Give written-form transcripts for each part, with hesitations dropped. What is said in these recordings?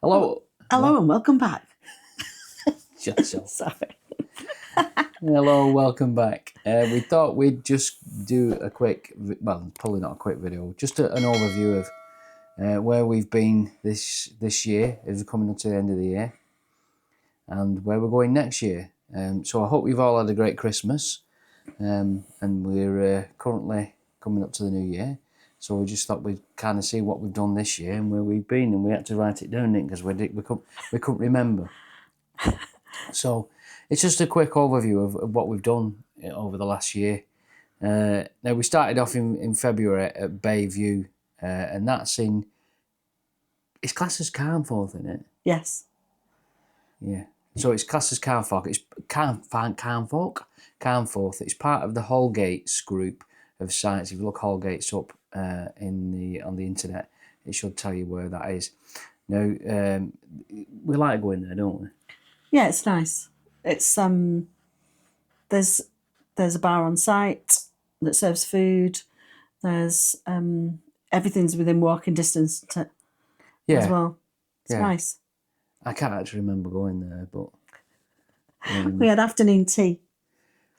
Hello. Hello and welcome back. Shut yourself. Sorry. Hello, welcome back. We thought we'd just do a quick, well, probably not a quick video, just an overview of where we've been this year, as we're coming up to the end of the year, and where we're going next year. So I hope you've all had a great Christmas, and we're currently coming up to the new year. So we just thought we'd kind of see what we've done this year and where we've been, and we had to write it down, because we couldn't remember. So it's just a quick overview of what we've done over the last year. Now we started off in February at Bayview, and that's it's classed as Carnforth, isn't it? Yes. Yeah. So it's classed as Carnforth. It's Carnforth. It's part of the Holgates group of sites. If you look Holgates up on the internet, it should tell you where that is. Now we like going there, don't we? Yeah, it's nice. It's there's a bar on site that serves food. There's everything's within walking distance as well. It's nice. I can't actually remember going there, but we had afternoon tea.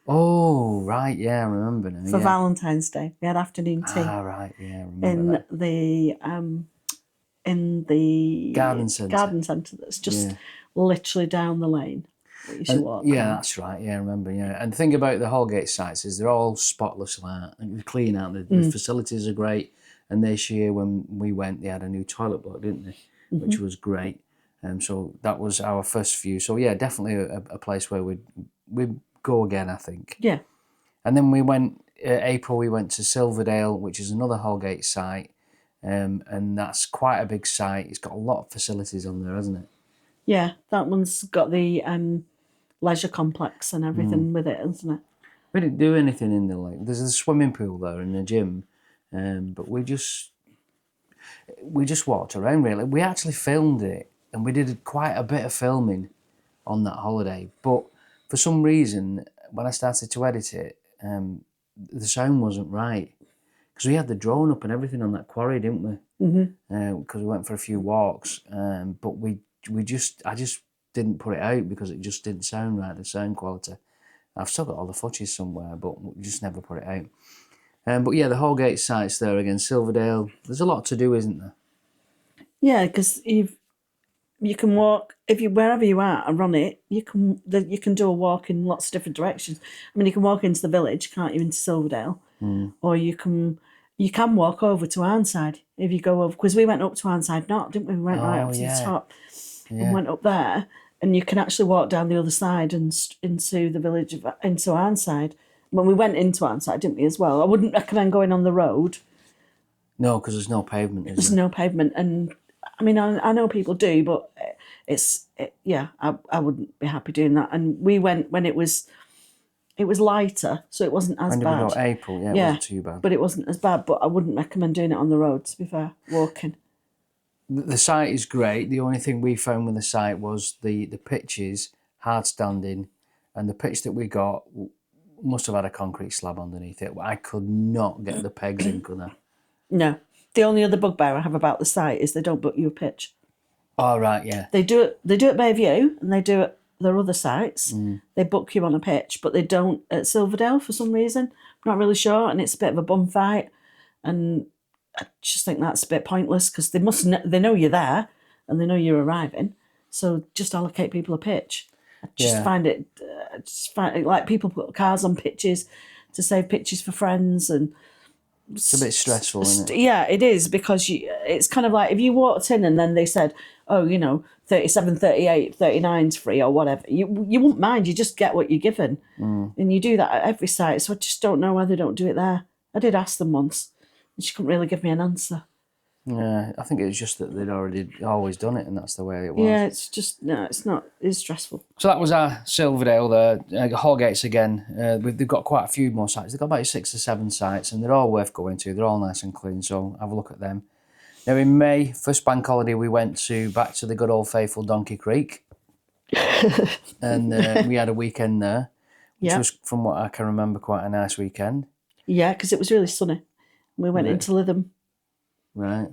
Oh right, yeah, I remember now. For Valentine's Day, we had afternoon tea. Ah right, yeah, I remember in the garden centre. That's just literally down the lane. You should walk. Yeah, that's right. Yeah, I remember. Yeah, and the thing about the Holgate sites is they're all spotless, like they're clean out. The facilities are great. And this year when we went, they had a new toilet block, didn't they? Which was great. So that was our first view. So yeah, definitely a place where we'd go again, I think. Yeah. And then we went April. We went to Silverdale, which is another Holgate site, and that's quite a big site. It's got a lot of facilities on there, hasn't it? Yeah, that one's got the leisure complex and everything with it, hasn't it? We didn't do anything in the lake. There's a swimming pool there and a gym, but we just walked around, really. We actually filmed it, and we did quite a bit of filming on that holiday. But for some reason, when I started to edit it, the sound wasn't right. Because we had the drone up and everything on that quarry, didn't we? Because we went for a few walks, but I just didn't put it out because it just didn't sound right, the sound quality. I've still got all the footage somewhere, but we just never put it out. But yeah, the Holgate site's there again, Silverdale. There's a lot to do, isn't there? Yeah, because you can walk wherever you are around it. You can do a walk in lots of different directions. I mean, you can walk into the village, can't you, into Silverdale, or you can walk over to Arnside if you go over. Because we went up to Arnside Knot, didn't we? We went right up to the top and went up there, and you can actually walk down the other side and into the village into Arnside. When we went into Arnside, didn't we, as well? I wouldn't recommend going on the road. No, because there's no pavement, There's no pavement, and I mean, I know people do, but I wouldn't be happy doing that. And we went when it was lighter, so it wasn't as bad. When did we go? April, it wasn't too bad. But it wasn't as bad, but I wouldn't recommend doing it on the road, to be fair, walking. The site is great. The only thing we found with the site was the pitches, hard standing, and the pitch that we got must have had a concrete slab underneath it. I could not get the pegs in, could I? No. The only other bugbear I have about the site is they don't book you a pitch. Oh, right, yeah. They do it at Bayview, and they do it at their other sites. They book you on a pitch, but they don't at Silverdale for some reason. I'm not really sure, and it's a bit of a bum fight. And I just think that's a bit pointless because they know you're there and they know you're arriving. So just allocate people a pitch. I find it like people put cars on pitches to save pitches for friends, and it's a bit stressful, isn't it? Yeah, it is, because it's kind of like if you walked in and then they said, oh, 37, 38, 39's free or whatever, you wouldn't mind. You just get what you're given. And you do that at every site. So I just don't know why they don't do it there. I did ask them once, and she couldn't really give me an answer. Yeah, I think it was just that they'd always done it, and that's the way it was. Yeah, it's not. It's stressful. So that was our Silverdale there. Holgates again. They've got quite a few more sites. They've got about 6 or 7 sites, and they're all worth going to. They're all nice and clean, so have a look at them. Now in May, first bank holiday, we went back to the good old faithful Donkey Creek, and we had a weekend there, which was, from what I can remember, quite a nice weekend. Yeah, because it was really sunny. We went into Lytham. Right.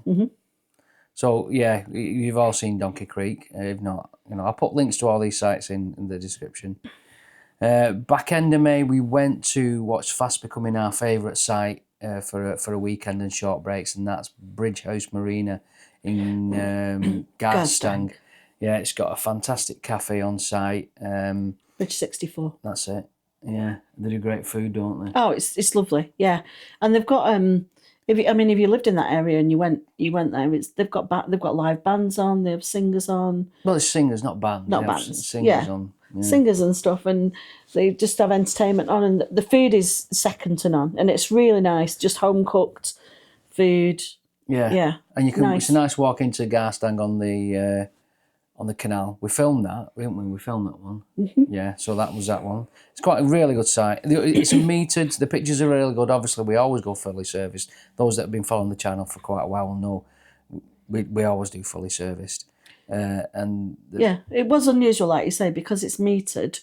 So yeah, you've all seen Donkey Creek. If not, I'll put links to all these sites in the description. Back end of May, we went to what's fast becoming our favourite site for a weekend and short breaks, and that's Bridge House Marina in Garstang. Yeah, it's got a fantastic cafe on site. Bridge 64. That's it. Yeah, they do great food, don't they? Oh, it's lovely. Yeah, and they've got if you lived in that area and you went there, they've got live bands on. They have singers on. Well, it's singers, not bands. Not bands. Singers on. Yeah. Singers and stuff, and they just have entertainment on, and the food is second to none, and it's really nice, just home cooked food. Yeah, and you can. Nice. It's a nice walk into Garstang on the canal. We filmed that, didn't we? We filmed that one. Mm-hmm. Yeah, so that was that one. It's quite a really good site. It's metered. The pictures are really good. Obviously, we always go fully serviced. Those that have been following the channel for quite a while know we always do fully serviced. It was unusual, like you say, because it's metered.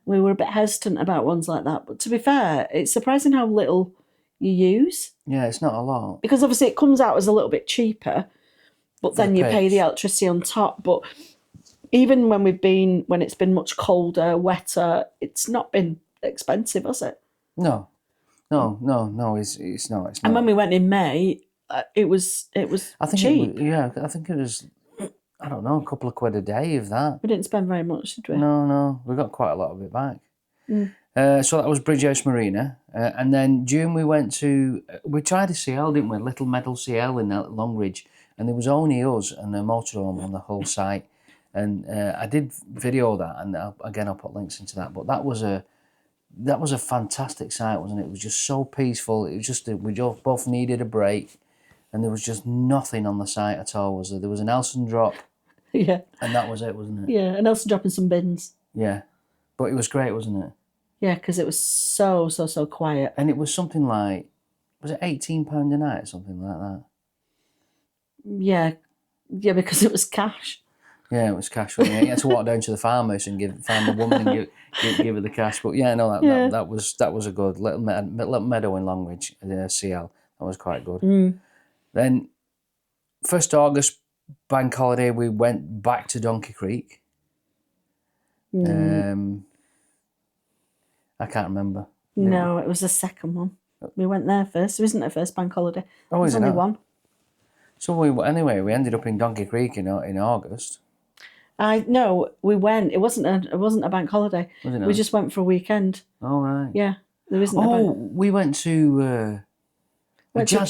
We were a bit hesitant about ones like that, but to be fair, it's surprising how little you use. Yeah, it's not a lot, because obviously it comes out as a little bit cheaper, but then you pay the electricity on top. But even when it's been much colder, wetter, it's not been expensive, has it? No, it's not. And when we went in May, it was I think cheap. I think it was. I don't know, a couple of quid a day of that. We didn't spend very much, did we? No, we got quite a lot of it back. So that was Bridge House Marina. And then June we tried a CL, didn't we? A little metal CL in Longridge. And there was only us and a motorhome on the whole site. And I did video that, and I'll put links into that. But that was a fantastic site, wasn't it? It was just so peaceful. It was just we both needed a break. And there was just nothing on the site at all, was there? There was an Elson drop. Yeah. And that was it, wasn't it? Yeah, an Elson drop in some bins. Yeah. But it was great, wasn't it? Yeah, because it was so quiet. And it was something like, was it £18 a night or something like that? Yeah, because it was cash. Yeah, it was cash. You had to walk down to the farmhouse and find the woman and give her the cash. But yeah, no, that was a good little meadow in Longridge, CL. That was quite good. Then 1st August, bank holiday, we went back to Donkey Creek. I can't remember. No, it was the second one. We went there first. It wasn't our first bank holiday. Oh, it was only one. So we ended up in Donkey Creek in August. No, we went. It wasn't a bank holiday. Was it not? We just went for a weekend. Oh right. Yeah, there isn't. We went to. We went to a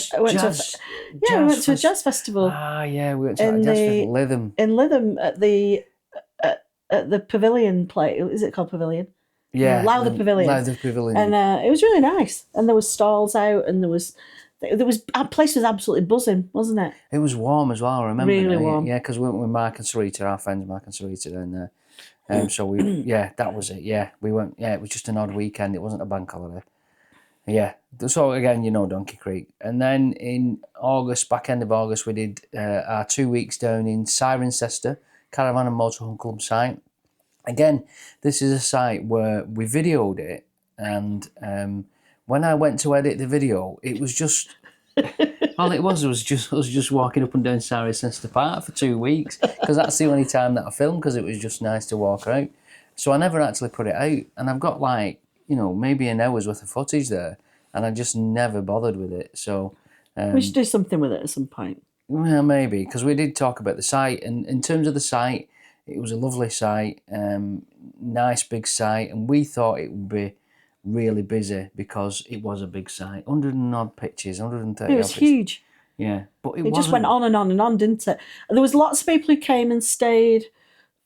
jazz festival. Ah, yeah, we went to a jazz festival, Lytham. In Lytham at the Pavilion place. Is it called Pavilion? Yeah, Lowther Pavilion. Lowther Pavilion. And it was really nice. And there was stalls out, and there was our place was absolutely buzzing, wasn't it? It was warm as well. I remember. Really warm. Yeah, because we went with Mark and Sarita, our friends Mark and Sarita, down there. So that was it. Yeah, we went. Yeah, it was just an odd weekend. It wasn't a bank holiday. Yeah. So again, Donkey Creek, and then in August, back end of August, we did our 2 weeks down in Cirencester, Caravan and Motorhome Club site. Again, this is a site where we videoed it, and when I went to edit the video, it was just all it was just us just walking up and down Cirencester Park for 2 weeks, because that's the only time that I filmed, because it was just nice to walk out. So I never actually put it out, and I've got maybe an hour's worth of footage there, and I just never bothered with it. So we should do something with it at some point. Well, maybe, because we did talk about the site, and in terms of the site, it was a lovely site, nice big site, and we thought it would be really busy because it was a big site. 100 and odd pitches, 130. It was huge. Yeah, but it just went on and on and on, didn't it? And there was lots of people who came and stayed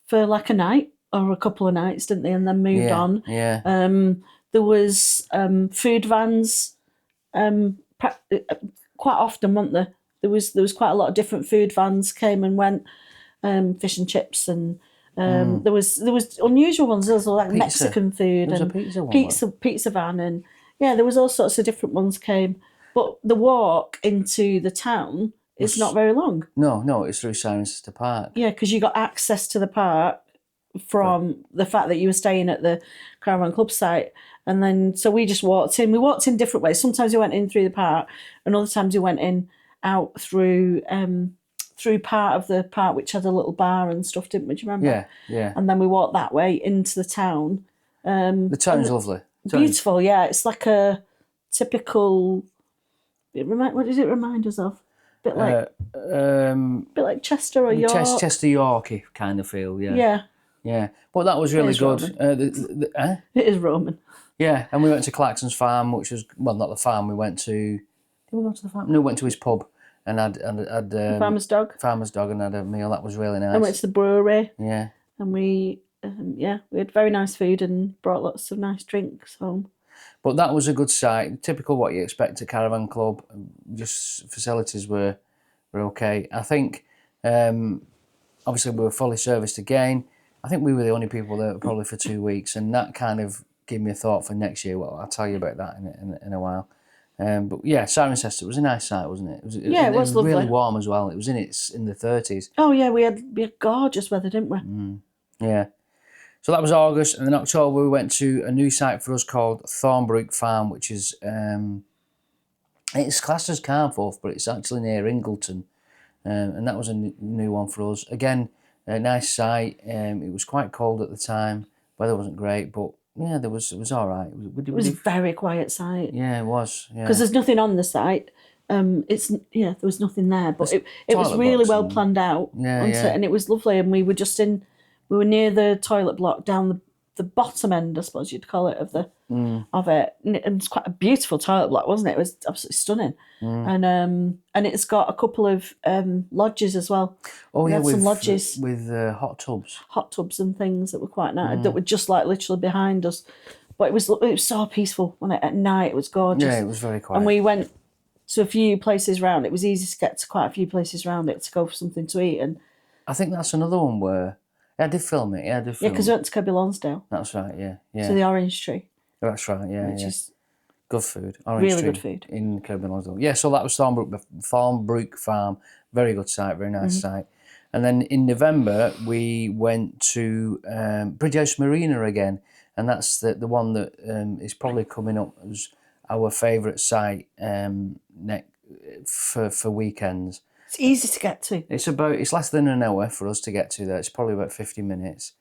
for like a night or a couple of nights, didn't they? And then moved on. Yeah. There was food vans quite often, weren't there? There was quite a lot of different food vans came and went. Fish and chips, and there was unusual ones. There was like pizza. Mexican food and pizza van, and there was all sorts of different ones came. But the walk into the town is not very long. No, it's through Cirencester Park. Yeah, because you got access to the park from the fact that you were staying at the Caravan Club site, and then so we just walked in. We walked in different ways. Sometimes we went in through the park, and other times we went in out through through part of the park which had a little bar and stuff, didn't we? Do you remember? Yeah, yeah. And then we walked that way into the town. The town's lovely. Beautiful, yeah. It's like a typical. What does it remind us of? Bit like Chester or York. Chester Yorkie kind of feel, yeah. Yeah, Yeah. But that was really good. it is Roman. Yeah, and we went to Claxon's farm, which was, well, not the farm, we went to... Did we go to the farm? No, we went to his pub and had Farmer's dog. Farmer's dog and had a meal. That was really nice. And went to the brewery. Yeah. And we had very nice food and brought lots of nice drinks home. But that was a good site, typical what you expect at Caravan Club. Just facilities were okay. I think, obviously, we were fully serviced again. I think we were the only people there probably for 2 weeks, and that kind of gave me a thought for next year. Well, I'll tell you about that in a while. But yeah, Cirencester was a nice site, wasn't it? It was lovely. Really warm as well. It was in the 30s. Oh yeah, we had gorgeous weather, didn't we? Yeah. So that was August, and in October we went to a new site for us called Thornbrook Farm, which is it's classed as Carnforth, but it's actually near Ingleton, and that was a new one for us. Again, a nice site. It was quite cold at the time. Weather wasn't great, but yeah, it was all right. It was a very quiet site. Yeah, it was. Because there's nothing on the site. There was nothing there, but it was really well planned out. Yeah. And it was lovely, and we were near the toilet block down the bottom end, I suppose you'd call it, of it. And it was quite a beautiful toilet block, wasn't it? It was absolutely stunning. And it's got a couple of lodges as well. Oh, yeah, some lodges with hot tubs and things that were quite nice, that were just like literally behind us. But it was so peaceful at night. It was gorgeous. Yeah, it was very quiet. And we went to a few places around. It was easy to get to quite a few places around it to go for something to eat. And I think that's another one where I did film it. Yeah, I did film. Yeah, because we went to Kirby Lonsdale. That's right. Yeah. To the Orange Tree. That's right. Yeah. Which is good food. Orange really Tree good food in Kirby Lonsdale. Yeah. So that was Thornbrook Farm. Very good site. Very nice site. And then in November we went to Bridgehouse Marina again, and that's the one that is probably coming up as our favourite site for weekends. It's easy to get to. It's less than an hour for us to get to there. It's probably about 50 minutes.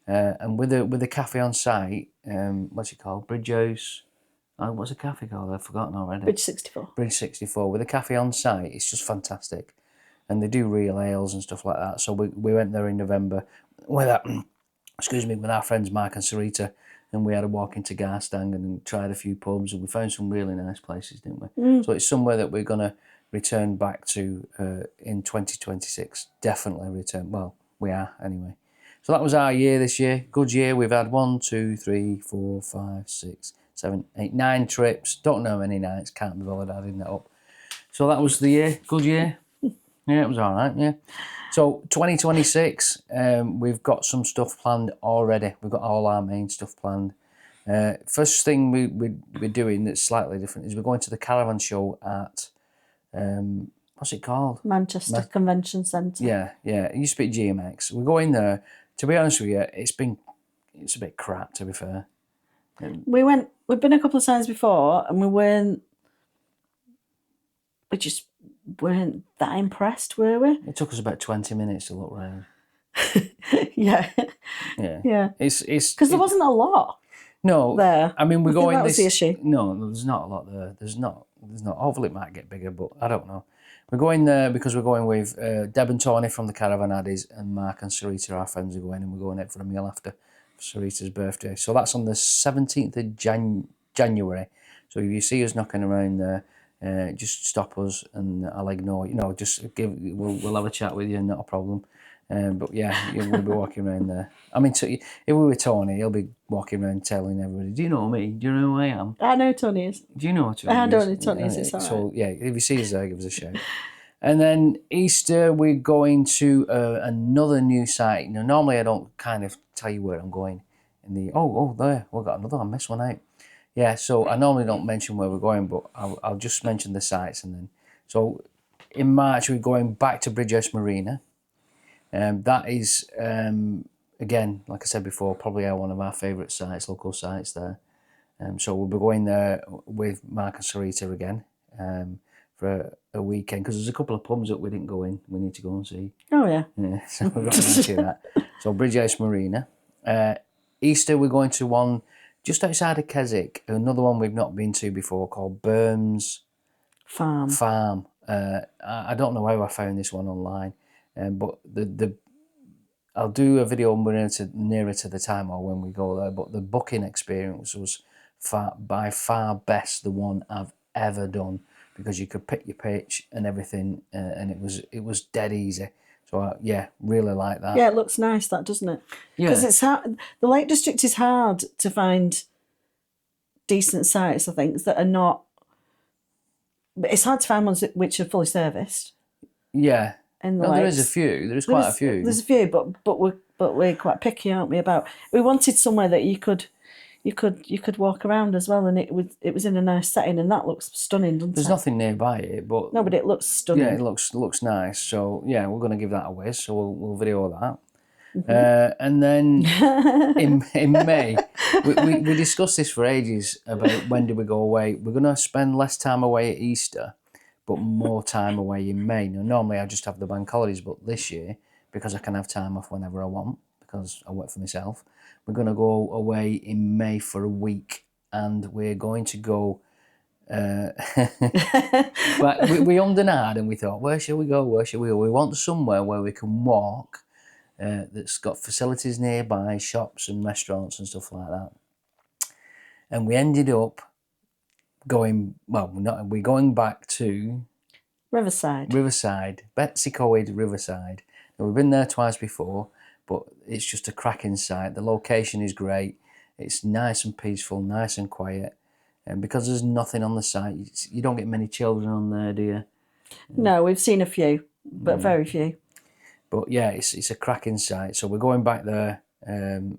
And with the cafe on site, what's it called? Bridgehouse. What's the cafe called? I've forgotten already. Bridge 64. Bridge 64. With the cafe on site, it's just fantastic. And they do real ales and stuff like that. So we went there in November with our friends Mark and Sarita, and we had a walk into Garstang and tried a few pubs, and we found some really nice places, didn't we? So it's somewhere that we're going to return back to in 2026. Definitely return. Well, we are anyway. So that was our year this year. Good year. We've had 1, 2, 3, 4, 5, 6, 7, 8, 9 trips. Don't know how many nights. Can't be bothered adding that up. So that was the year. Good year. Yeah, it was all right. Yeah. So 2026, we've got some stuff planned already. We've got all our main stuff planned. First thing we're doing that's slightly different is we're going to the caravan show at what's it called? Manchester Convention Centre. Yeah. It used to be GMX. We're going there. To be honest with you, it's a bit crap, to be fair. We've been a couple of times before, and we just weren't that impressed, were we? It took us about 20 minutes to look round. Yeah. It's because there wasn't a lot. No, there. I mean, we're going. That was the issue. No, there's not a lot there. There's not. Hopefully, it might get bigger, but I don't know. We're going there because we're going with Deb and Tony from the Caravan Addies, and Mark and Sarita, our friends, are going, and we're going out for a meal after Sarita's birthday. So that's on the 17th of January. So if you see us knocking around there, just stop us, and I'll ignore. We'll have a chat with you, not a problem. But yeah, we'll be walking around there. I mean, if we were Tony, he'll be walking around telling everybody, "Do you know me? Do you know who I am?" I know Tony is. Do you know what Tony is? I know who Tony is. It's all right. So yeah, if you see us there, give us a shout. And then Easter, we're going to another new site. Now, normally I don't kind of tell you where I'm going. There, we've got another one. I missed one out. Yeah, so I normally don't mention where we're going, but I'll just mention the sites, and then so in March we're going back to Bridgehouse Marina. That is, again, like I said before, probably one of our favourite sites, local sites there. So we'll be going there with Mark and Sarita again for a weekend, because there's a couple of pubs that we didn't go in. We need to go and see. Oh yeah. Yeah, so we're going to see that. So Bridge House Marina. Easter we're going to one just outside of Keswick, another one we've not been to before called Burns Farm. I don't know how I found this one online, but I'll do a video nearer to the time or when we go there. But the booking experience was by far best the one I've ever done, because you could pick your pitch and everything, and it was dead easy. So yeah, really like that. Yeah, it looks nice, that, doesn't it? Yeah. Because it's hard. The Lake District is hard to find decent sites, I think, that are not. It's hard to find ones which are fully serviced. Yeah. In the No, lakes. there is a few. There is quite a few. There's a few, but we're quite picky, aren't we? About we wanted somewhere that you could walk around as well, and it was in a nice setting, and that looks stunning, doesn't There's it? nothing nearby it, but No, but it looks stunning. yeah, it looks nice. So yeah, we're going to give that a whiz. So we'll video that. And then in May, we discussed this for ages about when do we go away. We're going to spend less time away at Easter, but more time away in May. Now, normally I just have the bank holidays, but this year, because I can have time off whenever I want, because I work for myself, we're going to go away in May for a week, and we're going to go. But we ummed and ahed, and we thought, where shall we go? Where shall we go? We want somewhere where we can walk. That's got facilities nearby, shops and restaurants and stuff like that. And we ended up going back to Riverside, Betsy Coed Riverside. Now, we've been there twice before, but it's just a cracking site. The location is great. It's nice and peaceful, nice and quiet. And because there's nothing on the site, you don't get many children on there, do you? No, we've seen a few, but very few. But yeah, it's a cracking site. So we're going back there and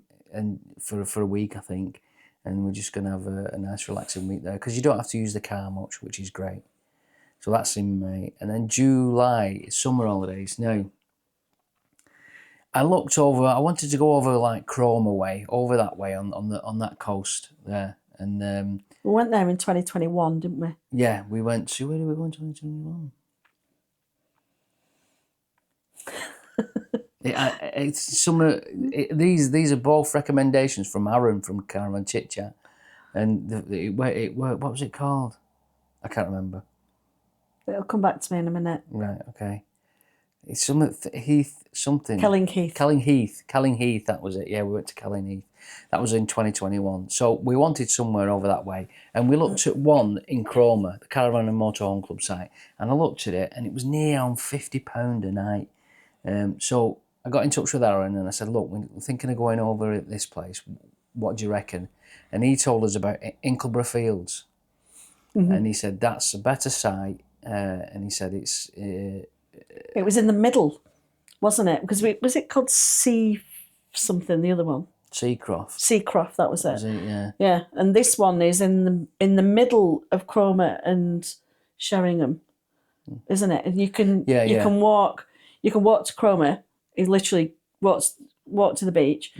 for a week, I think. And we're just going to have a nice relaxing week there, because you don't have to use the car much, which is great. So that's in May. And then July is summer holidays. Now, I wanted to go over like Cromer way, over that way on that coast there. And we went there in 2021, didn't we? Yeah, we went to, where did we go in 2021? It's summer. These are both recommendations from Aaron from Caravan Chit Chat, and what was it called? I can't remember. It'll come back to me in a minute. Right. Okay. It's something. Kelling Heath. That was it. Yeah, we went to Kelling Heath. That was in 2021. So we wanted somewhere over that way, and we looked at one in Cromer, the Caravan and Motorhome Club site, and I looked at it, and it was near on £50 a night. So I got in touch with Aaron and I said, look, we're thinking of going over at this place. What do you reckon? And he told us about Inkleborough Fields. Mm-hmm. And he said, that's a better site. And he said it's... it was in the middle, wasn't it? Because was it called Sea something, the other one? Seacroft. Seacroft, that was it. Was it, yeah. Yeah, and this one is in the middle of Cromer and Sheringham, isn't it? And you can walk to Cromer. You literally walk to the beach,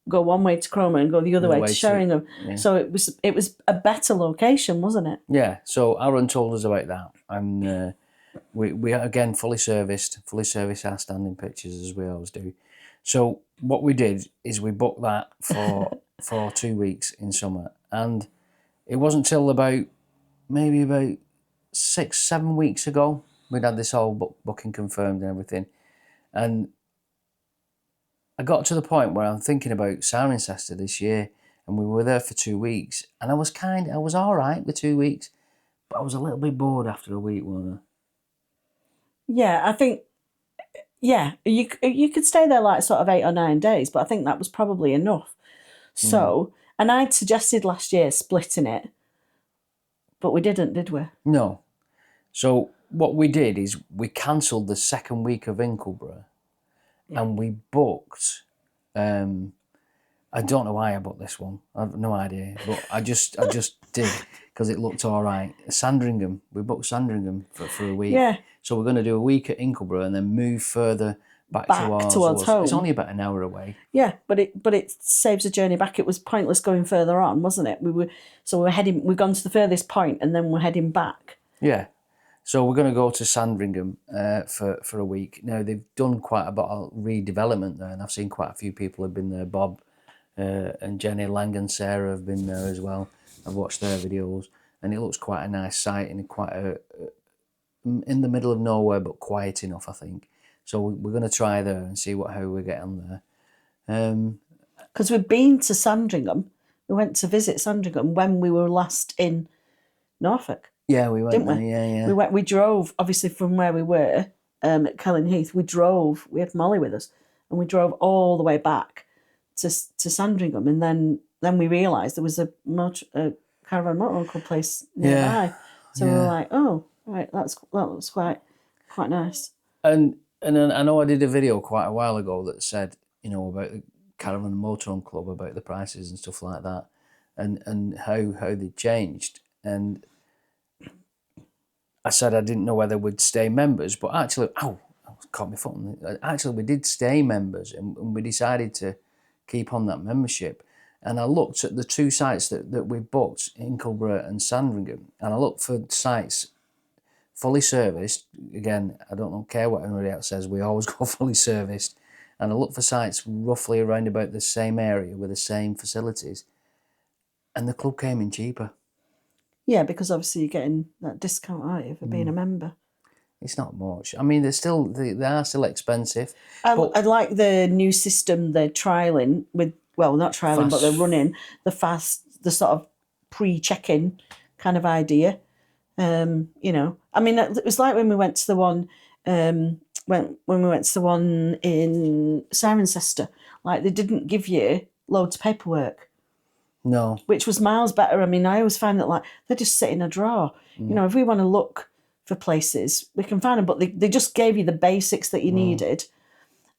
go one way to Cromer and go the other way to Sheringham. Yeah. So it was a better location, wasn't it? Yeah. So Aaron told us about that, and we again fully serviced our standing pitches as we always do. So what we did is we booked that for 2 weeks in summer, and it wasn't till about 6-7 weeks ago we'd had this whole booking confirmed and everything, and I got to the point where I'm thinking about Cirencester this year, and we were there for 2 weeks, and I was all right with 2 weeks, but I was a little bit bored after a week, wasn't I? Yeah, I think, yeah, you could stay there like sort of 8 or 9 days, but I think that was probably enough. So, and I'd suggested last year splitting it, but we didn't, did we? No. So what we did is we cancelled the second week of Inkleborough. Yeah. And we booked, I don't know why I booked this one. I have no idea, but I just did because it looked all right. Sandringham, we booked Sandringham for a week. Yeah. So we're going to do a week at Inkleborough and then move further back towards home. It's only about an hour away. Yeah, but it saves a journey back. It was pointless going further on, wasn't it? We've gone to the furthest point and then we're heading back. Yeah. So we're going to go to Sandringham for a week. Now, they've done quite a bit of redevelopment there, and I've seen quite a few people have been there. Bob and Jenny Lang and Sarah have been there as well. I've watched their videos, and it looks quite a nice site and quite in the middle of nowhere, but quiet enough, I think. So we're going to try there and see how we get on there. Because we've been to Sandringham. We went to visit Sandringham when we were last in Norfolk. Yeah, we went didn't there. we? Yeah. We drove, obviously, from where we were at Kelling Heath. We had Molly with us, and we drove all the way back to Sandringham, and then we realised there was a caravan motorhome club place nearby. So we were like, oh, right, that looks quite nice. And I know I did a video quite a while ago that said, about the Caravan Motorhome Club, about the prices and stuff like that, and how they changed. And I said I didn't know whether we'd stay members, but actually, I caught my foot. Actually, we did stay members, and we decided to keep on that membership. And I looked at the two sites that we booked, Inkleborough and Sandringham, and I looked for sites fully serviced. Again, I don't care what anybody else says, we always go fully serviced. And I looked for sites roughly around about the same area with the same facilities. And the club came in cheaper. Yeah, because obviously you're getting that discount, aren't you, for being a member? It's not much. I mean, they are still expensive. I like the new system they're trialling with. Well, not trialling, but they're running the sort of pre-check-in kind of idea. I mean, it was like when we went to the one when we went to the one in Cirencester. Like, they didn't give you loads of paperwork. No. Which was miles better. I mean, I always find that, like, they just sit in a drawer. If we want to look for places, we can find them, but they just gave you the basics that you needed,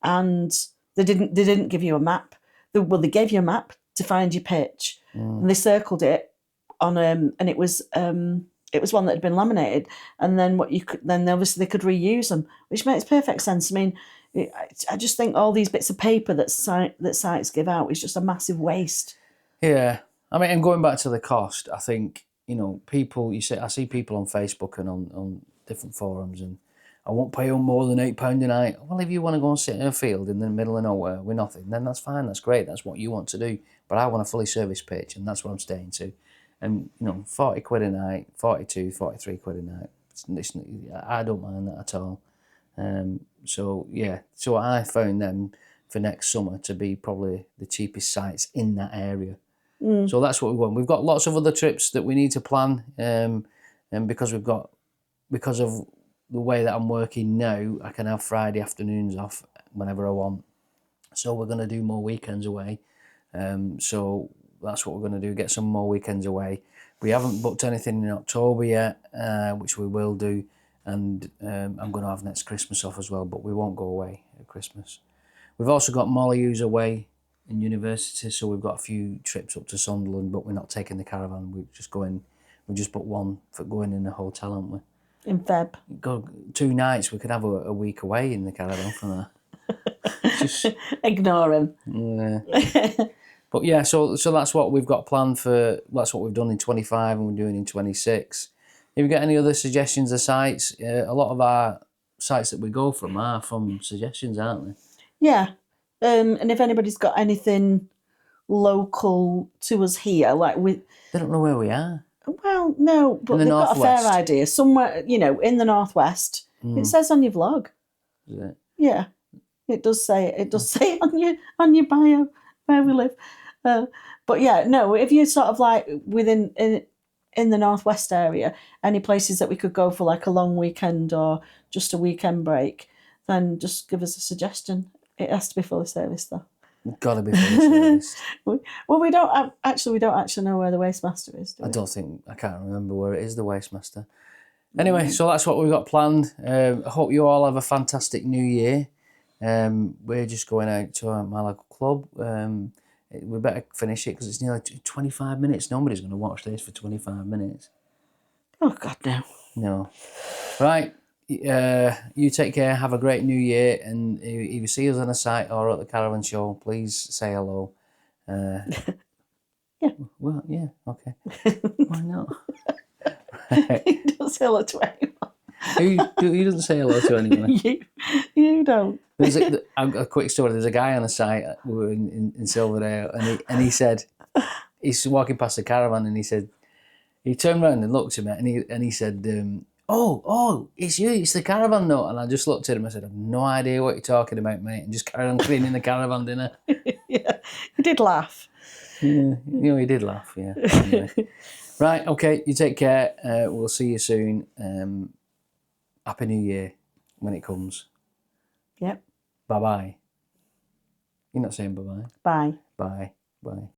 and they didn't give you a map. They gave you a map to find your pitch, and they circled it on and it was one that had been laminated, and then then obviously they could reuse them, which makes perfect sense. I mean, I just think all these bits of paper that sites give out is just a massive waste. Yeah, I mean, and going back to the cost, I think, people, I see people on Facebook and on different forums, and I won't pay on more than £8 a night. Well, if you want to go and sit in a field in the middle of nowhere with nothing, then that's fine, that's great, that's what you want to do. But I want a fully serviced pitch, and that's what I'm staying to. And, 40 quid a night, 42, 43 quid a night, I don't mind that at all. So I found them for next summer to be probably the cheapest sites in that area. So that's what we want. We've got lots of other trips that we need to plan, and because of the way that I'm working now, I can have Friday afternoons off whenever I want. So we're going to do more weekends away. So that's what we're going to do, get some more weekends away. We haven't booked anything in October yet, which we will do. And I'm going to have next Christmas off as well, but we won't go away at Christmas. We've also got Molly, who's away in university, so we've got a few trips up to Sunderland, but we're not taking the caravan. We just booked one for going in a hotel, haven't we? In Feb. Go 2 nights, we could have a week away in the caravan from there. Ignore him. Yeah. But yeah, so that's what we've got planned that's what we've done in 25 and we're doing in 26. If you get any other suggestions of sites, a lot of our sites that we go from are from suggestions, aren't they? Yeah. And if anybody's got anything local to us here, they don't know where we are. Well, no, but they've got a fair idea. Somewhere, in the northwest. It says on your vlog. Is it? Yeah. It does say on your bio where we live. But yeah, no, if you're sort of like within in the northwest area, any places that we could go for like a long weekend or just a weekend break, then just give us a suggestion. It has to be fully serviced though. Got to be fully serviced. Well, we don't actually know where the Wastemaster is, do we? I can't remember where it is, the Wastemaster. Anyway, so that's what we've got planned. I hope you all have a fantastic new year. We're just going out to my local club. We better finish it because it's nearly 25 minutes. Nobody's going to watch this for 25 minutes. Oh, God, no. No. Right. You take care. Have a great new year. And if you see us on a site or at the caravan show, please say hello. Yeah. Well, yeah. Okay. Why not? He does hello to anyone. Who doesn't say hello to anyone? You don't. There's a quick story. There's a guy on the site. We were in Silverdale, and he said he's walking past the caravan, and he turned around and looked at me, and he said, "Oh, it's you! It's the Caravan Nut." And I just looked at him. I said, "I've no idea what you're talking about, mate," and just carried on cleaning the caravan dinner. Yeah, he did laugh. Yeah, he did laugh. Yeah. Anyway. Right. Okay. You take care. We'll see you soon. Happy New Year when it comes. Yep. Bye bye. You're not saying bye bye. Bye. Bye. Bye.